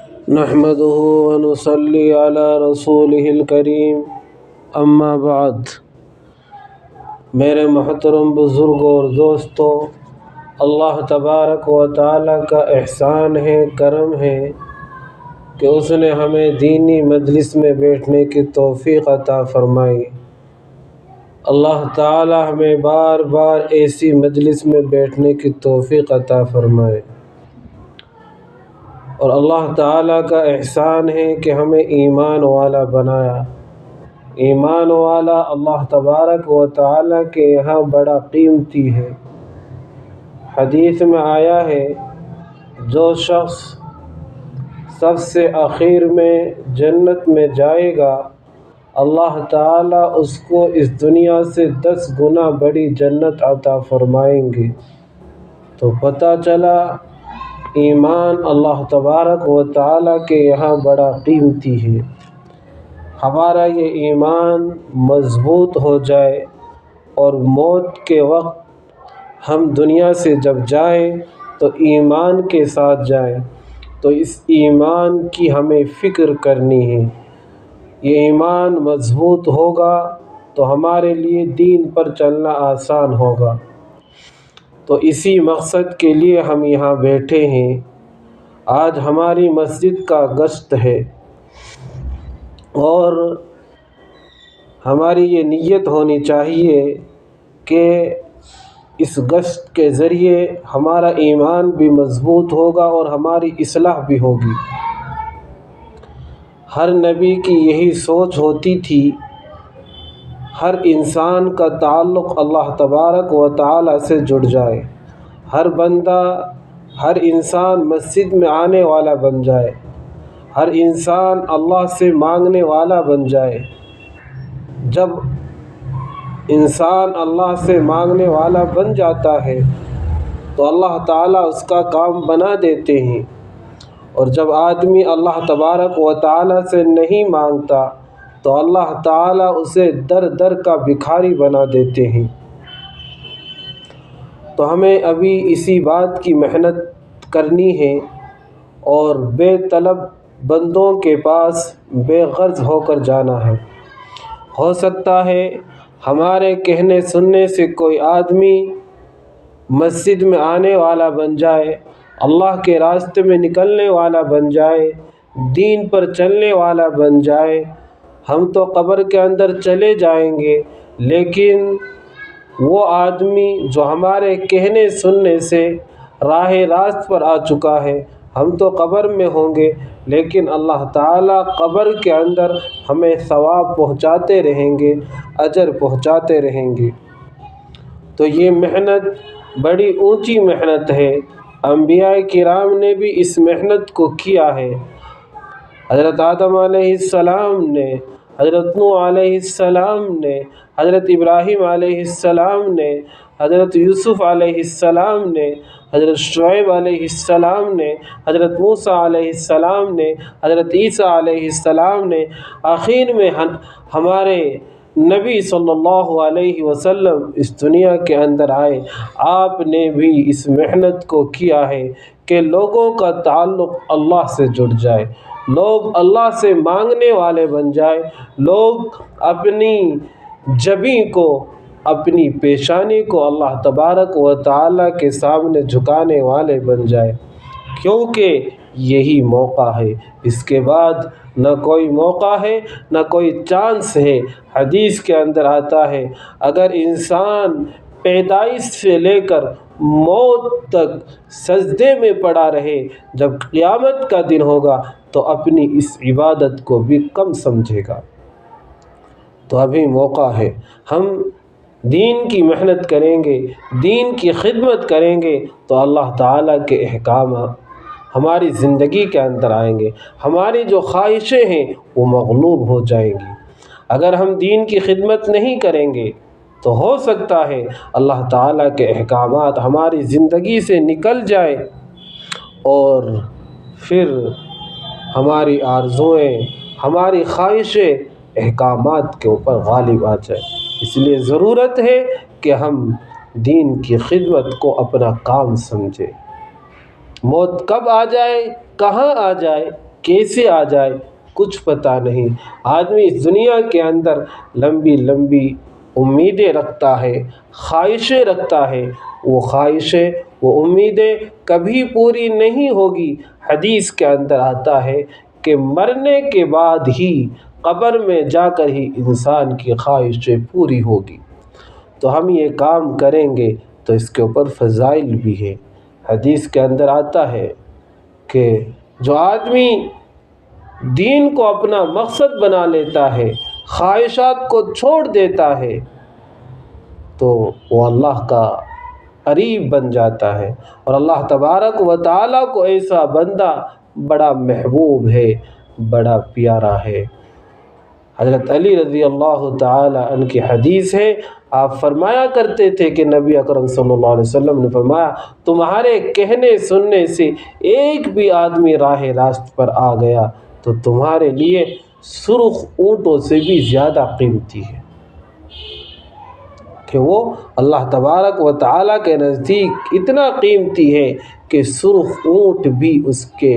نحمده ونصلي على رسوله الکریم اما بعد۔ میرے محترم بزرگوں اور دوستوں، اللہ تبارک و تعالیٰ کا احسان ہے، کرم ہے کہ اس نے ہمیں دینی مجلس میں بیٹھنے کی توفیق عطا فرمائی۔ اللہ تعالیٰ ہمیں بار بار ایسی مجلس میں بیٹھنے کی توفیق عطا فرمائے، اور اللہ تعالیٰ کا احسان ہے کہ ہمیں ایمان والا بنایا۔ ایمان والا اللہ تبارک و تعالیٰ کے یہاں بڑا قیمتی ہے۔ حدیث میں آیا ہے، جو شخص سب سے آخر میں جنت میں جائے گا، اللہ تعالیٰ اس کو اس دنیا سے 10 گنا بڑی جنت عطا فرمائیں گے۔ تو پتہ چلا ایمان اللہ تبارک و تعالیٰ کے یہاں بڑا قیمتی ہے۔ ہمارا یہ ایمان مضبوط ہو جائے اور موت کے وقت ہم دنیا سے جب جائیں تو ایمان کے ساتھ جائیں، تو اس ایمان کی ہمیں فکر کرنی ہے۔ یہ ایمان مضبوط ہوگا تو ہمارے لیے دین پر چلنا آسان ہوگا۔ تو اسی مقصد کے لیے ہم یہاں بیٹھے ہیں۔ آج ہماری مسجد کا گشت ہے، اور ہماری یہ نیت ہونی چاہیے کہ اس گشت کے ذریعے ہمارا ایمان بھی مضبوط ہوگا اور ہماری اصلاح بھی ہوگی۔ ہر نبی کی یہی سوچ ہوتی تھی، ہر انسان کا تعلق اللہ تبارک و تعالیٰ سے جڑ جائے، ہر بندہ، ہر انسان مسجد میں آنے والا بن جائے، ہر انسان اللہ سے مانگنے والا بن جائے۔ جب انسان اللہ سے مانگنے والا بن جاتا ہے تو اللہ تعالیٰ اس کا کام بنا دیتے ہیں، اور جب آدمی اللہ تبارک و تعالیٰ سے نہیں مانگتا تو اللہ تعالیٰ اسے در در کا بھکاری بنا دیتے ہیں۔ تو ہمیں ابھی اسی بات کی محنت کرنی ہے اور بے طلب بندوں کے پاس بے غرض ہو کر جانا ہے۔ ہو سکتا ہے ہمارے کہنے سننے سے کوئی آدمی مسجد میں آنے والا بن جائے، اللہ کے راستے میں نکلنے والا بن جائے، دین پر چلنے والا بن جائے۔ ہم تو قبر کے اندر چلے جائیں گے، لیکن وہ آدمی جو ہمارے کہنے سننے سے راہ راست پر آ چکا ہے، ہم تو قبر میں ہوں گے، لیکن اللہ تعالیٰ قبر کے اندر ہمیں ثواب پہنچاتے رہیں گے، اجر پہنچاتے رہیں گے۔ تو یہ محنت بڑی اونچی محنت ہے۔ انبیاء کرام نے بھی اس محنت کو کیا ہے۔ حضرت آدم علیہ السلام نے، حضرت نوح علیہ السلام نے، حضرت ابراہیم علیہ السلام نے، حضرت یوسف علیہ السلام نے، حضرت شعیب علیہ السلام نے، حضرت موسیٰ علیہ السلام نے، حضرت عیسیٰ علیہ السلام نے، آخر میں ہمارے نبی صلی اللہ علیہ وسلم اس دنیا کے اندر آئے۔ آپ نے بھی اس محنت کو کیا ہے کہ لوگوں کا تعلق اللہ سے جڑ جائے، لوگ اللہ سے مانگنے والے بن جائے، لوگ اپنی جبیں کو، اپنی پیشانی کو اللہ تبارک و تعالیٰ کے سامنے جھکانے والے بن جائے، کیونکہ یہی موقع ہے۔ اس کے بعد نہ کوئی موقع ہے، نہ کوئی چانس ہے۔ حدیث کے اندر آتا ہے، اگر انسان پیدائش سے لے کر موت تک سجدے میں پڑا رہے، جب قیامت کا دن ہوگا تو اپنی اس عبادت کو بھی کم سمجھے گا۔ تو ابھی موقع ہے، ہم دین کی محنت کریں گے، دین کی خدمت کریں گے تو اللہ تعالیٰ کے احکام ہماری زندگی کے اندر آئیں گے، ہماری جو خواہشیں ہیں وہ مغلوب ہو جائیں گی۔ اگر ہم دین کی خدمت نہیں کریں گے تو ہو سکتا ہے اللہ تعالیٰ کے احکامات ہماری زندگی سے نکل جائے اور پھر ہماری آرزوئیں، ہماری خواہشیں احکامات کے اوپر غالب آ جائے۔ اس لیے ضرورت ہے کہ ہم دین کی خدمت کو اپنا کام سمجھیں۔ موت کب آ جائے، کہاں آ جائے، کیسے آ جائے کچھ پتہ نہیں۔ آدمی اس دنیا کے اندر لمبی لمبی امیدیں رکھتا ہے، خواہشیں رکھتا ہے، وہ خواہشیں وہ امیدیں کبھی پوری نہیں ہوگی۔ حدیث کے اندر آتا ہے کہ مرنے کے بعد ہی قبر میں جا کر ہی انسان کی خواہشیں پوری ہوگی۔ تو ہم یہ کام کریں گے تو اس کے اوپر فضائل بھی ہے۔ حدیث کے اندر آتا ہے کہ جو آدمی دین کو اپنا مقصد بنا لیتا ہے، خواہشات کو چھوڑ دیتا ہے، تو وہ اللہ کا قریب بن جاتا ہے، اور اللہ تبارک و تعالیٰ کو ایسا بندہ بڑا محبوب ہے، بڑا پیارا ہے۔ حضرت علی رضی اللہ تعالی عنہ کی حدیث ہے، آپ فرمایا کرتے تھے کہ نبی اکرم صلی اللہ علیہ وسلم نے فرمایا، تمہارے کہنے سننے سے ایک بھی آدمی راہ راست پر آ گیا تو تمہارے لیے سرخ اونٹوں سے بھی زیادہ قیمتی ہے، کہ وہ اللہ تبارک و تعالیٰ کے نزدیک اتنا قیمتی ہے کہ سرخ اونٹ بھی اس کے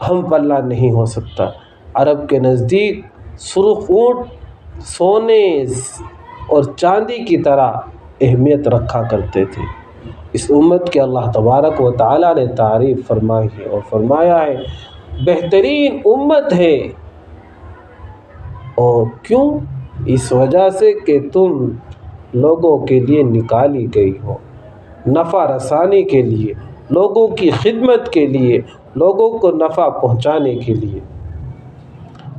ہم پلہ نہیں ہو سکتا۔ عرب کے نزدیک سرخ اونٹ سونے اور چاندی کی طرح اہمیت رکھا کرتے تھے۔ اس امت کے اللہ تبارک و تعالیٰ نے تعریف فرمائی ہے اور فرمایا ہے بہترین امت ہے، اور کیوں؟ اس وجہ سے کہ تم لوگوں کے لیے نکالی گئی ہو، نفع رسانی کے لیے، لوگوں کی خدمت کے لیے، لوگوں کو نفع پہنچانے کے لیے۔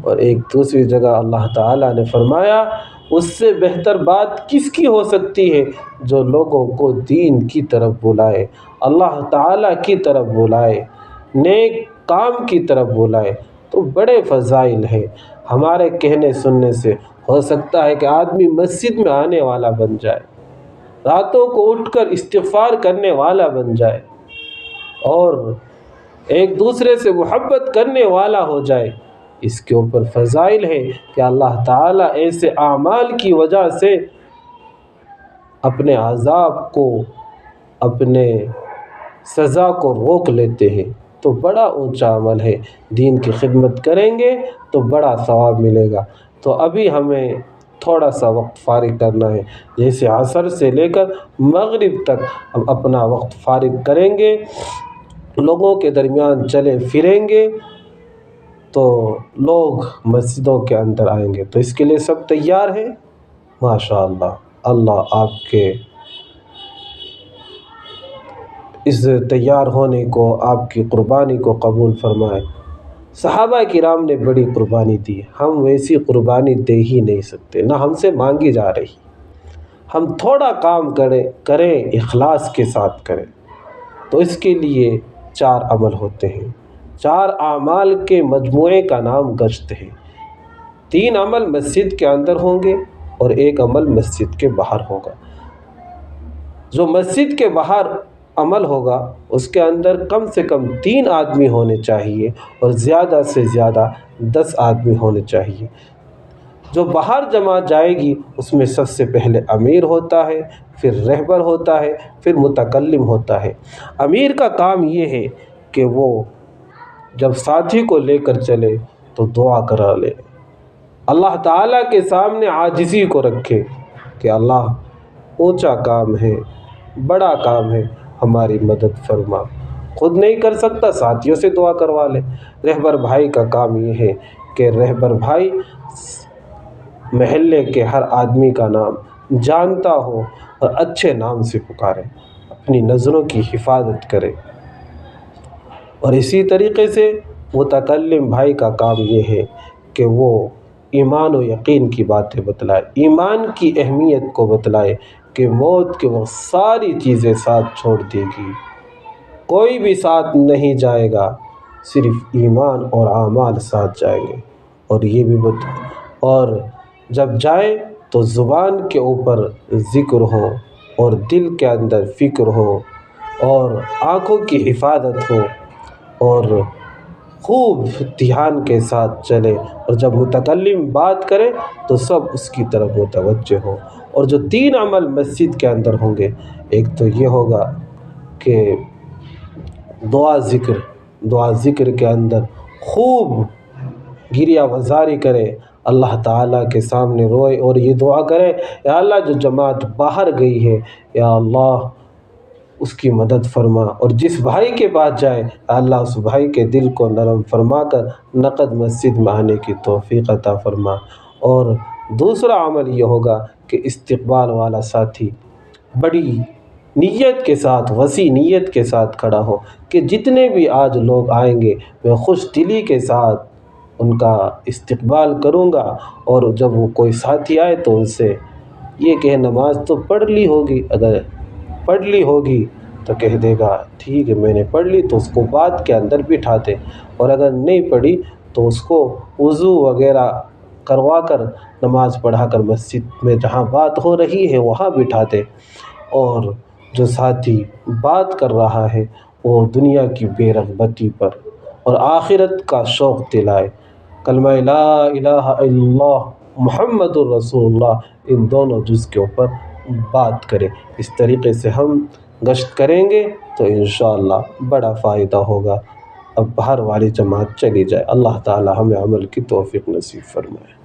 اور ایک دوسری جگہ اللہ تعالیٰ نے فرمایا اس سے بہتر بات کس کی ہو سکتی ہے جو لوگوں کو دین کی طرف بلائے، اللہ تعالیٰ کی طرف بلائے، نیک کام کی طرف بلائے۔ تو بڑے فضائل ہیں۔ ہمارے کہنے سننے سے ہو سکتا ہے کہ آدمی مسجد میں آنے والا بن جائے، راتوں کو اٹھ کر استغفار کرنے والا بن جائے، اور ایک دوسرے سے محبت کرنے والا ہو جائے۔ اس کے اوپر فضائل ہے کہ اللہ تعالیٰ ایسے اعمال کی وجہ سے اپنے عذاب کو، اپنے سزا کو روک لیتے ہیں۔ تو بڑا اونچا عمل ہے، دین کی خدمت کریں گے تو بڑا ثواب ملے گا۔ تو ابھی ہمیں تھوڑا سا وقت فارغ کرنا ہے، جیسے عصر سے لے کر مغرب تک ہم اپنا وقت فارغ کریں گے، لوگوں کے درمیان چلے پھریں گے تو لوگ مسجدوں کے اندر آئیں گے۔ تو اس کے لیے سب تیار ہیں؟ ماشاءاللہ، اللہ آپ کے اس تیار ہونے کو، آپ کی قربانی کو قبول فرمائے۔ صحابہ کرام نے بڑی قربانی دی، ہم ویسی قربانی دے ہی نہیں سکتے، نہ ہم سے مانگی جا رہی۔ ہم تھوڑا کام کریں اخلاص کے ساتھ کریں، تو اس کے لیے 4 عمل ہوتے ہیں، 4 اعمال کے مجموعے کا نام گشت ہے۔ 3 عمل مسجد کے اندر ہوں گے اور 1 عمل مسجد کے باہر ہوگا۔ جو مسجد کے باہر عمل ہوگا اس کے اندر کم سے کم 3 آدمی ہونے چاہیے اور زیادہ سے زیادہ 10 آدمی ہونے چاہیے۔ جو باہر جماعت جائے گی اس میں سب سے پہلے امیر ہوتا ہے، پھر رہبر ہوتا ہے، پھر متکلم ہوتا ہے۔ امیر کا کام یہ ہے کہ وہ جب ساتھی کو لے کر چلے تو دعا کرا لے، اللہ تعالیٰ کے سامنے عاجزی کو رکھے کہ اللہ اونچا کام ہے، بڑا کام ہے، ہماری مدد فرما۔ خود نہیں کر سکتا ساتھیوں سے دعا کروا لے۔ رہبر بھائی کا کام یہ ہے کہ رہبر بھائی محلے کے ہر آدمی کا نام جانتا ہو اور اچھے نام سے پکارے، اپنی نظروں کی حفاظت کرے۔ اور اسی طریقے سے متکلم بھائی کا کام یہ ہے کہ وہ ایمان و یقین کی باتیں بتلائے، ایمان کی اہمیت کو بتلائے کہ موت کے وقت ساری چیزیں ساتھ چھوڑ دے گی، کوئی بھی ساتھ نہیں جائے گا، صرف ایمان اور اعمال ساتھ جائیں گے۔ اور یہ بھی اور جب جائے تو زبان کے اوپر ذکر ہو اور دل کے اندر فکر ہو اور آنکھوں کی حفاظت ہو اور خوب دھیان کے ساتھ چلے، اور جب متکلم بات کرے تو سب اس کی طرف متوجہ ہو۔ اور جو 3 عمل مسجد کے اندر ہوں گے، ایک تو یہ ہوگا کہ دعا ذکر، دعا ذکر کے اندر خوب گریہ وزاری کرے، اللہ تعالیٰ کے سامنے روئے اور یہ دعا کرے، یا اللہ جو جماعت باہر گئی ہے یا اللہ اس کی مدد فرما، اور جس بھائی کے پاس جائے اللہ اس بھائی کے دل کو نرم فرما کر نقد مسجد میں آنے کی توفیق عطا فرما۔ اور دوسرا عمل یہ ہوگا کہ استقبال والا ساتھی بڑی نیت کے ساتھ، وسیع نیت کے ساتھ کھڑا ہو کہ جتنے بھی آج لوگ آئیں گے میں خوش دلی کے ساتھ ان کا استقبال کروں گا، اور جب وہ کوئی ساتھی آئے تو ان سے یہ کہ نماز تو پڑھ لی ہوگی، اگر پڑھ لی ہوگی تو کہہ دے گا ٹھیک ہے میں نے پڑھ لی، تو اس کو بات کے اندر بٹھاتے، اور اگر نہیں پڑھی تو اس کو وضو وغیرہ کروا کر نماز پڑھا کر مسجد میں جہاں بات ہو رہی ہے وہاں بٹھاتے، اور جو ساتھی بات کر رہا ہے وہ دنیا کی بے رغبتی پر اور آخرت کا شوق دلائے، کلمہ لا الہ الا اللہ محمد الرسول اللہ ان دونوں جز کے اوپر بات کرے۔ اس طریقے سے ہم گشت کریں گے تو انشاءاللہ بڑا فائدہ ہوگا۔ اب باہر والی جماعت چلی جائے۔ اللہ تعالی ہمیں عمل کی توفیق نصیب فرمائے۔